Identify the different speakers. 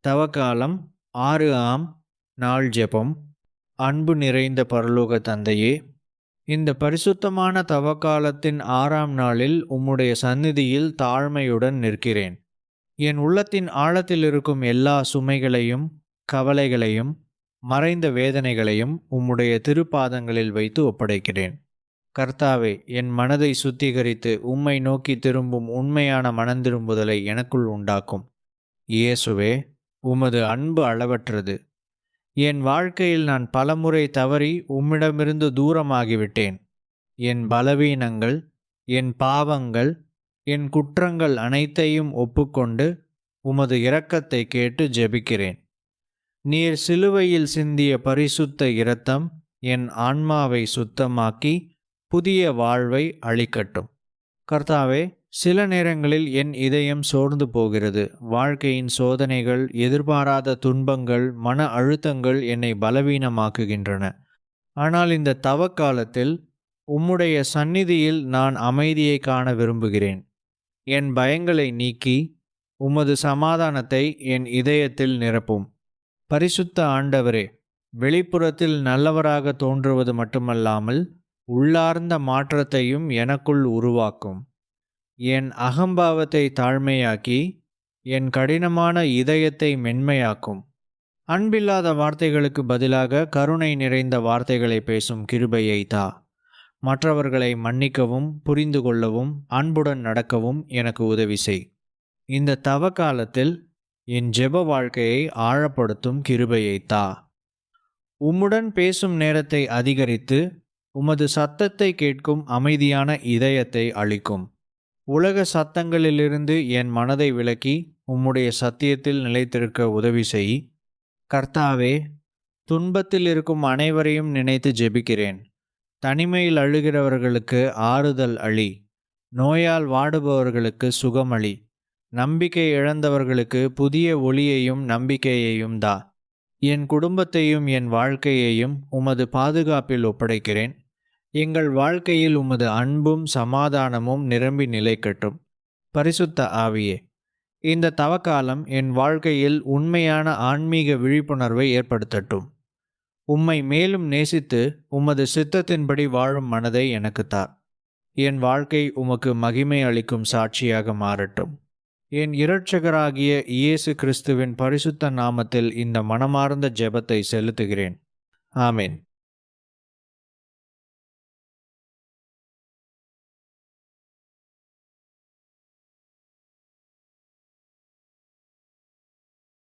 Speaker 1: தவக்காலம் 6 ஆம் நாள் ஜெபம். அன்பு நிறைந்த பரலோக தந்தையே, இந்த பரிசுத்தமான தவக்காலத்தின் 6ஆம் நாளில் உம்முடைய சந்நிதியில் தாழ்மையுடன் நிற்கிறேன். என் உள்ளத்தின் ஆழத்தில் இருக்கும் எல்லா சுமைகளையும், கவலைகளையும், மறைந்த வேதனைகளையும் உம்முடைய திருப்பாதங்களில் வைத்து ஒப்படைக்கிறேன். கர்த்தாவே, என் மனதை சுத்திகரித்து உம்மை நோக்கி திரும்பும் உண்மையான மனந்திரும்புதலை எனக்குள் உண்டாக்கும். இயேசுவே, உமது அன்பு அளவற்றது. என் வாழ்க்கையில் நான் பலமுறை தவறி உம்மிடமிருந்து தூரமாகிவிட்டேன். என் பலவீனங்கள், என் பாவங்கள், என் குற்றங்கள் அனைத்தையும் ஒப்புக்கொண்டு உமது இரக்கத்தை கேட்டு ஜெபிக்கிறேன். நீர் சிலுவையில் சிந்திய பரிசுத்த இரத்தம் என் ஆன்மாவை சுத்தமாக்கி புதிய வாழ்வை அளிக்கட்டும். கர்த்தாவே, சில நேரங்களில் என் இதயம் சோர்ந்து போகிறது. வாழ்க்கையின் சோதனைகள், எதிர்பாராத துன்பங்கள், மன அழுத்தங்கள் என்னை பலவீனமாக்குகின்றன. ஆனால் இந்த தவக்காலத்தில் உம்முடைய சந்நிதியில் நான் அமைதியை காண விரும்புகிறேன். என் பயங்களை நீக்கி உமது சமாதானத்தை என் இதயத்தில் நிரப்பும். பரிசுத்த ஆண்டவரே, வெளிப்புறத்தில் நல்லவராக தோன்றுவது மட்டுமல்லாமல் உள்ளார்ந்த மாற்றத்தையும் எனக்குள் உருவாக்கும். என் அகம்பாவத்தை தாழ்மையாக்கி என் கடினமான இதயத்தை மென்மையாக்கும். அன்பில்லாத வார்த்தைகளுக்கு பதிலாக கருணை நிறைந்த வார்த்தைகளை பேசும் கிருபையை தா. மற்றவர்களை மன்னிக்கவும், புரிந்து கொள்ளவும், அன்புடன் நடக்கவும் எனக்கு உதவி செய். இந்த தவ காலத்தில் என் ஜெப வாழ்க்கையை ஆழப்படுத்தும் கிருபையை தா. உம்முடன் பேசும் நேரத்தை அதிகரித்து உமது சத்தத்தை கேட்கும் அமைதியான இதயத்தை அளிக்கும். உலக சத்தங்களிலிருந்து என் மனதை விலக்கி உம்முடைய சத்தியத்தில் நிலைத்திருக்க உதவி செய். கர்த்தாவே, துன்பத்தில் இருக்கும் அனைவரையும் நினைத்து ஜெபிக்கிறேன். தனிமையில் அழுகிறவர்களுக்கு ஆறுதல் அளி. நோயால் வாடுபவர்களுக்கு சுகமளி. நம்பிக்கை இழந்தவர்களுக்கு புதிய ஒளியையும் நம்பிக்கையையும் தா. என் குடும்பத்தையும் என் வாழ்க்கையையும் உமது பாதுகாப்பில் ஒப்படைக்கிறேன். எங்கள் வாழ்க்கையில் உமது அன்பும் சமாதானமும் நிரம்பி நிலைக்கட்டும். பரிசுத்த ஆவியே, இந்த தவக்காலம் என் வாழ்க்கையில் உண்மையான ஆன்மீக விழிப்புணர்வை ஏற்படுத்தட்டும். உம்மை மேலும் நேசித்து உமது சித்தத்தின்படி வாழும் மனதை எனக்கு தார். என் வாழ்க்கை உமக்கு மகிமை அளிக்கும் சாட்சியாக மாறட்டும். என் இரட்சகராகிய இயேசு கிறிஸ்துவின் பரிசுத்த நாமத்தில் இந்த மனமார்ந்த ஜெபத்தை செலுத்துகிறேன். ஆமென்.